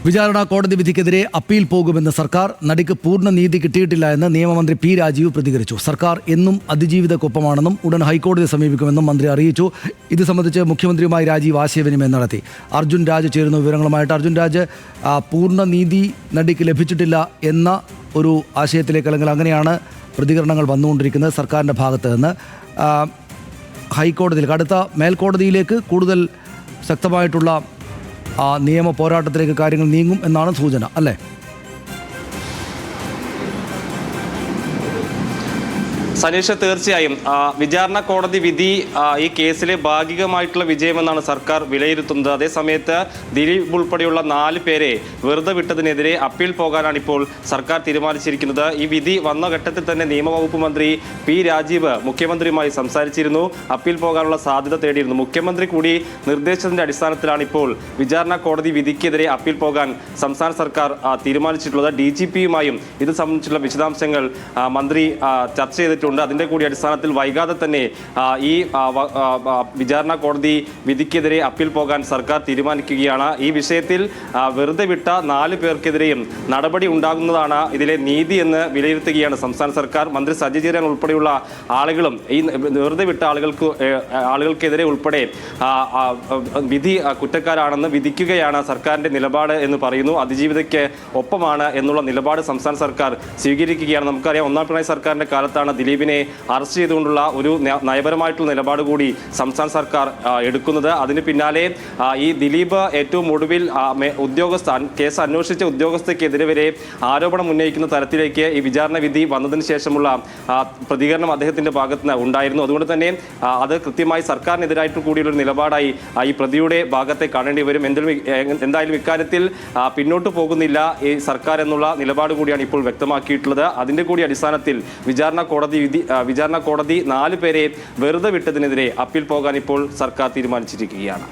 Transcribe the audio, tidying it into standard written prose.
വിചാരണ കോടതി വിധിക്കെതിരെ അപ്പീൽ പോകുമെന്ന് സർക്കാർ. നടിക്ക് പൂർണ്ണ നീതി കിട്ടിയിട്ടില്ല എന്ന് നിയമമന്ത്രി പി രാജീവ് പ്രതികരിച്ചു. സർക്കാർ എന്നും അതിജീവിതക്കൊപ്പമാണെന്നും ഉടൻ ഹൈക്കോടതിയെ സമീപിക്കുമെന്നും മന്ത്രി അറിയിച്ചു. ഇത് സംബന്ധിച്ച് മുഖ്യമന്ത്രിയുമായി രാജീവ് ആശയവിനിമയം നടത്തി. അർജുൻ രാജ് ചേരുന്നു വിവരങ്ങളുമായിട്ട്. അർജുൻ രാജ്, പൂർണ്ണ നീതി നടിക്ക് ലഭിച്ചിട്ടില്ല എന്ന ഒരു ആശയത്തിലേക്ക്, അല്ലെങ്കിൽ അങ്ങനെയാണ് പ്രതികരണങ്ങൾ വന്നുകൊണ്ടിരിക്കുന്നത് സർക്കാരിൻ്റെ ഭാഗത്ത് നിന്ന്. ഹൈക്കോടതിയിൽ, അടുത്ത മേൽക്കോടതിയിലേക്ക് കൂടുതൽ ശക്തമായിട്ടുള്ള നിയമ പോരാട്ടത്തിലേക്ക് കാര്യങ്ങൾ നീങ്ങും എന്നാണ് സൂചന, അല്ലേ? സനീഷ, തീർച്ചയായും വിചാരണ കോടതി വിധി ഈ കേസിലെ ഭാഗികമായിട്ടുള്ള വിജയമെന്നാണ് സർക്കാർ വിലയിരുത്തുന്നത്. അതേസമയത്ത് ദിലീപ് ഉൾപ്പെടെയുള്ള 4 പേരെ വെറുതെ വിട്ടതിനെതിരെ അപ്പീൽ പോകാനാണ് ഇപ്പോൾ സർക്കാർ തീരുമാനിച്ചിരിക്കുന്നത്. ഈ വിധി വന്ന ഘട്ടത്തിൽ തന്നെ നിയമവകുപ്പ് മന്ത്രി പി രാജീവ് മുഖ്യമന്ത്രിയുമായി സംസാരിച്ചിരുന്നു. അപ്പീൽ പോകാനുള്ള സാധ്യത തേടിയിരുന്നു. മുഖ്യമന്ത്രി കൂടി നിർദ്ദേശത്തിന്റെ അടിസ്ഥാനത്തിലാണ് ഇപ്പോൾ വിചാരണ കോടതി വിധിക്കെതിരെ അപ്പീൽ പോകാൻ സംസ്ഥാന സർക്കാർ തീരുമാനിച്ചിട്ടുള്ളത്. DGPയുമായും ഇത് സംബന്ധിച്ചുള്ള വിശദാംശങ്ങൾ മന്ത്രി ചർച്ച ചെയ്തിട്ടുണ്ട്. അതിന്റെ കൂടി അടിസ്ഥാനത്തിൽ വൈകാതെ തന്നെ ഈ വിചാരണ കോടതി വിധിക്കെതിരെ അപ്പീൽ പോകാൻ സർക്കാർ തീരുമാനിക്കുകയാണ്. ഈ വിഷയത്തിൽ വെറുതെ വിട്ട 4 പേർക്കെതിരെയും നടപടി ഉണ്ടാകുന്നതാണ് ഇതിലെ നീതി എന്ന് വിലയിരുത്തുകയാണ് സംസ്ഥാന സർക്കാർ. മന്ത്രി സജി ചെറിയാൻ ഉൾപ്പെടെയുള്ള ആളുകളും ഈ വെറുതെ വിട്ട ആളുകൾക്കെതിരെ ഉൾപ്പെടെ വിധി കുറ്റക്കാരാണെന്ന് വിധിക്കുകയാണ് സർക്കാരിന്റെ നിലപാട് എന്ന് പറയുന്നു. അതിജീവിതയ്ക്ക് ഒപ്പമാണ് എന്നുള്ള നിലപാട് സംസ്ഥാന സർക്കാർ സ്വീകരിക്കുകയാണ്. നമുക്കറിയാം, ഒന്നാം പിണറായി സർക്കാരിന്റെ കാലത്താണ് ദിലീപിനെ അറസ്റ്റ് ചെയ്തുകൊണ്ടുള്ള ഒരു നയപരമായിട്ടുള്ള നിലപാട് കൂടി സംസ്ഥാന സർക്കാർ എടുക്കുന്നത്. അതിന് പിന്നാലെ ഈ ദിലീപ് ഏറ്റവും ഒടുവിൽ കേസ് അന്വേഷിച്ച ഉദ്യോഗസ്ഥയ്ക്കെതിരെ വരെ ആരോപണം ഉന്നയിക്കുന്ന തരത്തിലേക്ക് ഈ വിചാരണ വിധി വന്നതിന് ശേഷമുള്ള പ്രതികരണം അദ്ദേഹത്തിന്റെ ഭാഗത്ത് നിന്ന് ഉണ്ടായിരുന്നു. അതുകൊണ്ട് തന്നെ അത് കൃത്യമായി സർക്കാരിനെതിരായിട്ട് കൂടിയുള്ളൊരു നിലപാടായി ഈ പ്രതിയുടെ ഭാഗത്തെ കാണേണ്ടി വരും. എന്തായാലും ഇക്കാര്യത്തിൽ പിന്നോട്ട് പോകുന്നില്ല ഈ സർക്കാർ എന്നുള്ള നിലപാട് കൂടിയാണ് ഇപ്പോൾ വ്യക്തമാക്കിയിട്ടുള്ളത്. അതിന്റെ കൂടി അടിസ്ഥാനത്തിൽ വിചാരണ കോടതി 4 പേരെ വെറുതെ വിട്ടതിനെതിരെ അപ്പീൽ പോകാൻ ഇപ്പോൾ സർക്കാർ തീരുമാനിച്ചിരിക്കുകയാണ്.